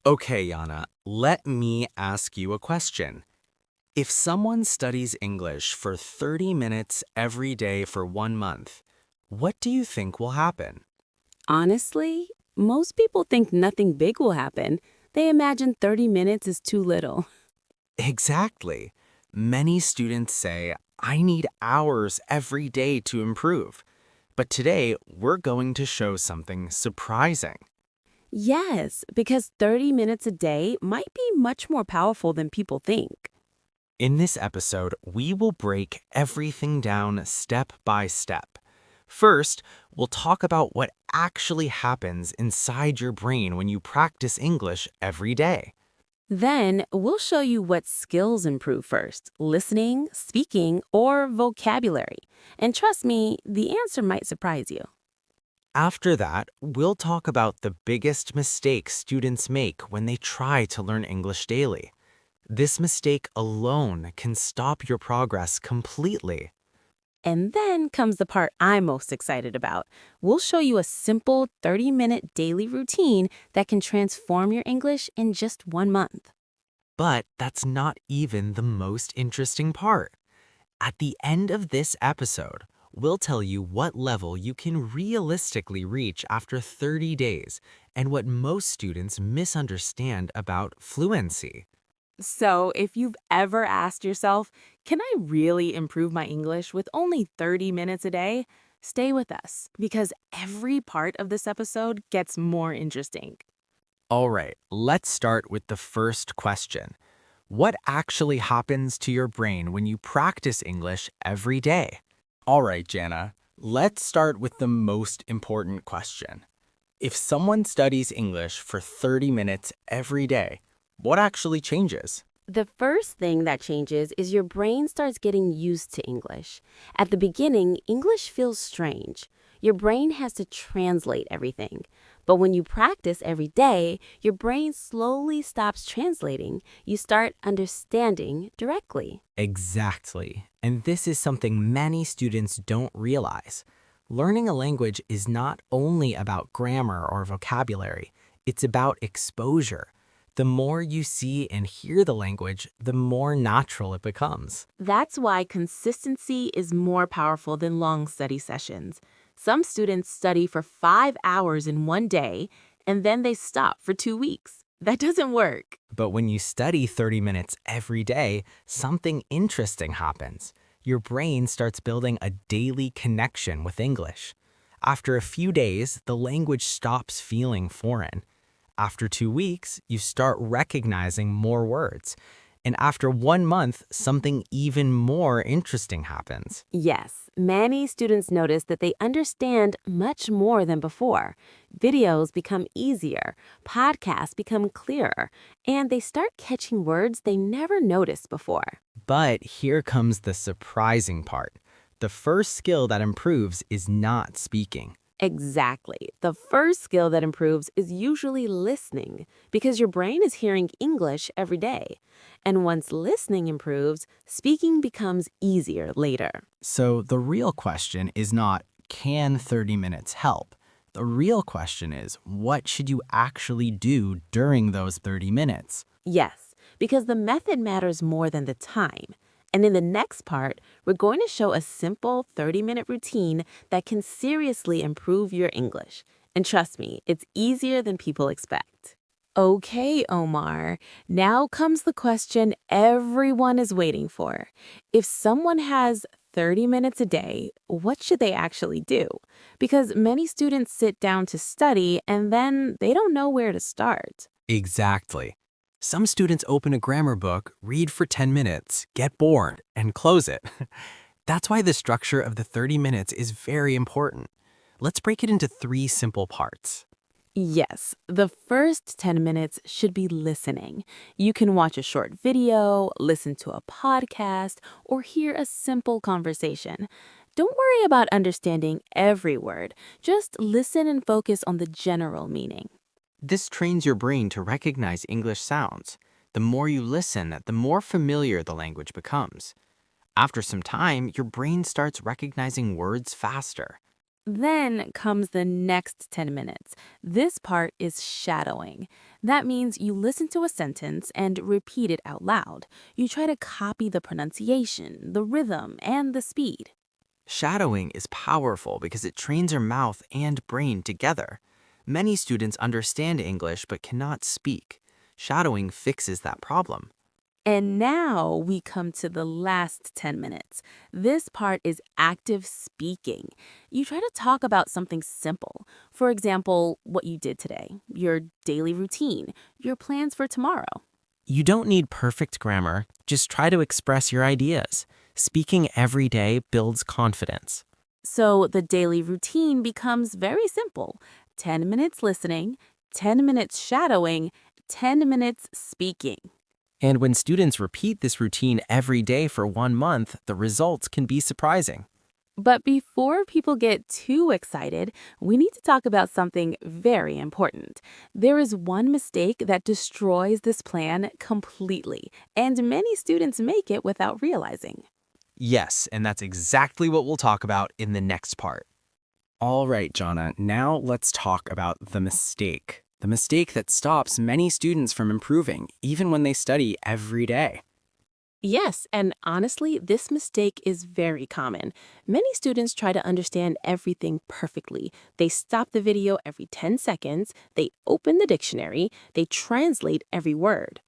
Okay, Yana, let me ask you a question. If someone studies English for 30 minutes every day for 1 month, what do you think will happen? Honestly, most people think nothing big will happen. They imagine 30 minutes is too little. Exactly. Many students say, I need hours every day to improve. But today, we're going to show something surprising. Yes, because 30 minutes a day might be much more powerful than people think. In this episode, we will break everything down step by step. First, we'll talk about what actually happens inside your brain when you practice English every day. Then we'll show you what skills improve first, listening, speaking, or vocabulary. And trust me, the answer might surprise you. After that, we'll talk about the biggest mistake students make when they try to learn English daily. This mistake alone can stop your progress completely. And then comes the part I'm most excited about. We'll show you a simple 30-minute daily routine that can transform your English in just 1 month. But that's not even the most interesting part. At the end of this episode, we'll tell you what level you can realistically reach after 30 days and what most students misunderstand about fluency. So, if you've ever asked yourself, can I really improve my English with only 30 minutes a day? Stay with us because every part of this episode gets more interesting. All right, let's start with the first question. What actually happens to your brain when you practice English every day? All right, Jana, let's start with the most important question. If someone studies English for 30 minutes every day, what actually changes? The first thing that changes is your brain starts getting used to English. At the beginning, English feels strange. Your brain has to translate everything. But when you practice every day, your brain slowly stops translating. You start understanding directly. Exactly. And this is something many students don't realize. Learning a language is not only about grammar or vocabulary, it's about exposure. The more you see and hear the language, the more natural it becomes. That's why consistency is more powerful than long study sessions. Some students study for 5 hours in one day, and then they stop for 2 weeks. That doesn't work. But when you study 30 minutes every day, something interesting happens. Your brain starts building a daily connection with English. After a few days, the language stops feeling foreign. After 2 weeks, you start recognizing more words. And after 1 month, something even more interesting happens. Yes, many students notice that they understand much more than before. Videos become easier, podcasts become clearer, and they start catching words they never noticed before. But here comes the surprising part. The first skill that improves is not speaking. Exactly. The first skill that improves is usually listening because your brain is hearing English every day. And once listening improves, speaking becomes easier later. So the real question is not, can 30 minutes help? The real question is, what should you actually do during those 30 minutes? Yes, because the method matters more than the time. And in the next part, we're going to show a simple 30-minute routine that can seriously improve your English. And trust me, it's easier than people expect. Okay, Omar. Now comes the question everyone is waiting for. If someone has 30 minutes a day, what should they actually do? Because many students sit down to study and then they don't know where to start. Exactly. Some students open a grammar book, read for 10 minutes, get bored, and close it. That's why the structure of the 30 minutes is very important. Let's break it into 3 simple parts. Yes, the first 10 minutes should be listening. You can watch a short video, listen to a podcast, or hear a simple conversation. Don't worry about understanding every word. Just listen and focus on the general meaning. This trains your brain to recognize English sounds. The more you listen, the more familiar the language becomes. After some time, your brain starts recognizing words faster. Then comes the next 10 minutes. This part is shadowing. That means you listen to a sentence and repeat it out loud. You try to copy the pronunciation, the rhythm, and the speed. Shadowing is powerful because it trains your mouth and brain together. Many students understand English but cannot speak. Shadowing fixes that problem. And now we come to the last 10 minutes. This part is active speaking. You try to talk about something simple. For example, what you did today, your daily routine, your plans for tomorrow. You don't need perfect grammar, just try to express your ideas. Speaking every day builds confidence. So the daily routine becomes very simple. 10 minutes listening, 10 minutes shadowing, 10 minutes speaking. And when students repeat this routine every day for 1 month, the results can be surprising. But before people get too excited, we need to talk about something very important. There is one mistake that destroys this plan completely, and many students make it without realizing. Yes, and that's exactly what we'll talk about in the next part. All right, Jana, now let's talk about the mistake. The mistake that stops many students from improving, even when they study every day. Yes, and honestly, this mistake is very common. Many students try to understand everything perfectly. They stop the video every 10 seconds, they open the dictionary, they translate every word.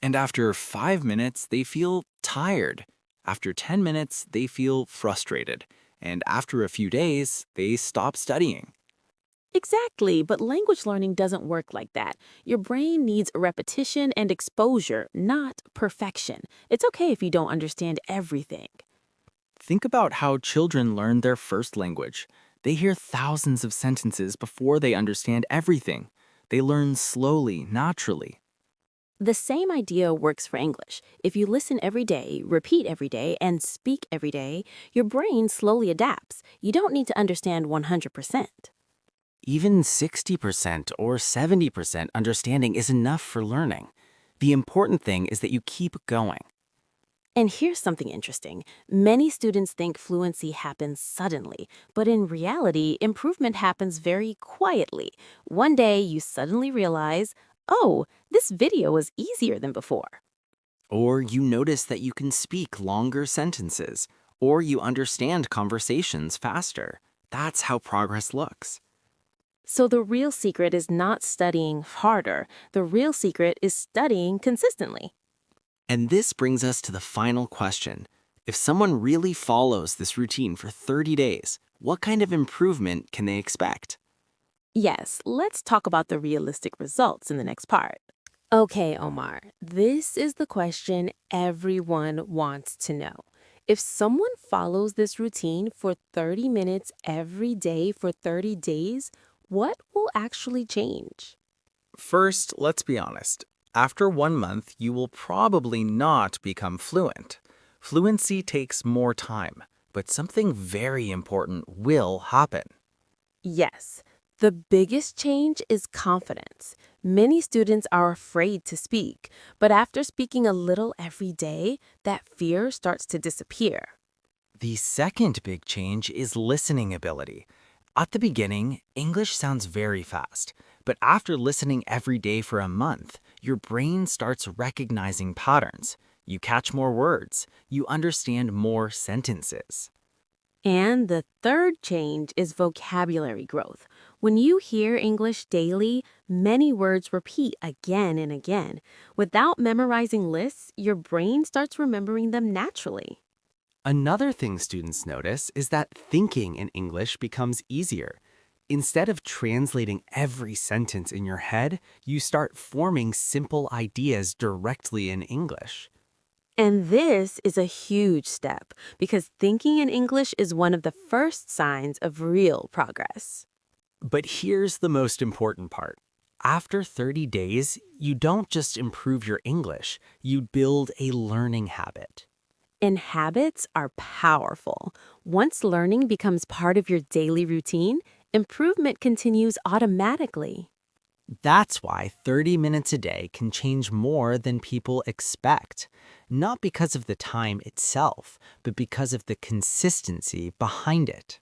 And after 5 minutes, they feel tired. After 10 minutes, they feel frustrated. And after a few days, they stop studying. Exactly, but language learning doesn't work like that. Your brain needs repetition and exposure, not perfection. It's okay if you don't understand everything. Think about how children learn their first language. They hear thousands of sentences before they understand everything. They learn slowly, naturally. The same idea works for English. If you listen every day, repeat every day, and speak every day, your brain slowly adapts. You don't need to understand 100%. Even 60% or 70% understanding is enough for learning. The important thing is that you keep going. And here's something interesting. Many students think fluency happens suddenly, but in reality, improvement happens very quietly. One day, you suddenly realize, oh, this video was easier than before. Or you notice that you can speak longer sentences, or you understand conversations faster. That's how progress looks. So the real secret is not studying harder. The real secret is studying consistently. And this brings us to the final question. If someone really follows this routine for 30 days, what kind of improvement can they expect? Yes, let's talk about the realistic results in the next part. Okay, Omar, this is the question everyone wants to know. If someone follows this routine for 30 minutes every day for 30 days, what will actually change? First, let's be honest. After 1 month, you will probably not become fluent. Fluency takes more time, but something very important will happen. Yes, the biggest change is confidence. Many students are afraid to speak, but after speaking a little every day, that fear starts to disappear. The second big change is listening ability. At the beginning, English sounds very fast, but after listening every day for a month, your brain starts recognizing patterns. You catch more words. You understand more sentences. And the third change is vocabulary growth. When you hear English daily, many words repeat again and again. Without memorizing lists, your brain starts remembering them naturally. Another thing students notice is that thinking in English becomes easier. Instead of translating every sentence in your head, you start forming simple ideas directly in English. And this is a huge step because thinking in English is one of the first signs of real progress. But here's the most important part. After 30 days, you don't just improve your English, you build a learning habit. And habits are powerful. Once learning becomes part of your daily routine, improvement continues automatically. That's why 30 minutes a day can change more than people expect. Not because of the time itself, but because of the consistency behind it.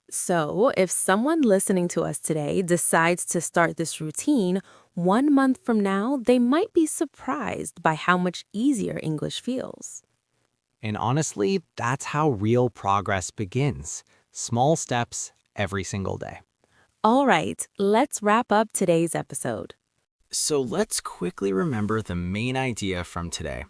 So, if someone listening to us today decides to start this routine, 1 month from now, they might be surprised by how much easier English feels. And honestly, that's how real progress begins. Small steps every single day. All right, let's wrap up today's episode. So let's quickly remember the main idea from today.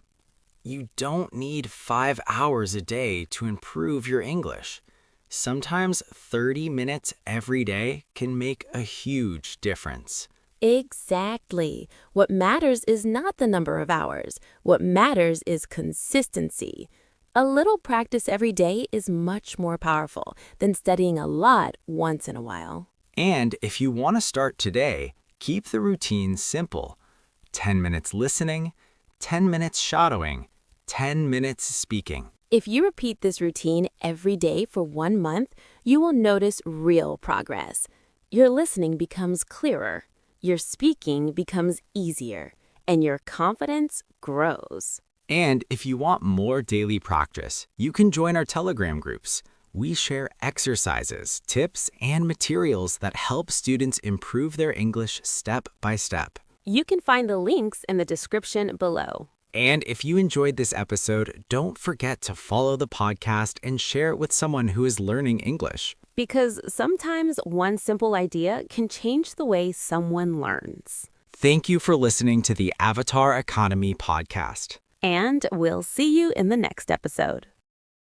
You don't need 5 hours a day to improve your English. Sometimes 30 minutes every day can make a huge difference. Exactly. What matters is not the number of hours. What matters is consistency. A little practice every day is much more powerful than studying a lot once in a while. And if you want to start today, keep the routine simple. 10 minutes listening, 10 minutes shadowing, 10 minutes speaking. If you repeat this routine every day for 1 month, you will notice real progress. Your listening becomes clearer, your speaking becomes easier, and your confidence grows. And if you want more daily practice, you can join our Telegram groups. We share exercises, tips, and materials that help students improve their English step by step. You can find the links in the description below. And if you enjoyed this episode, don't forget to follow the podcast and share it with someone who is learning English. Because sometimes one simple idea can change the way someone learns. Thank you for listening to the Avatar Economy podcast. And we'll see you in the next episode.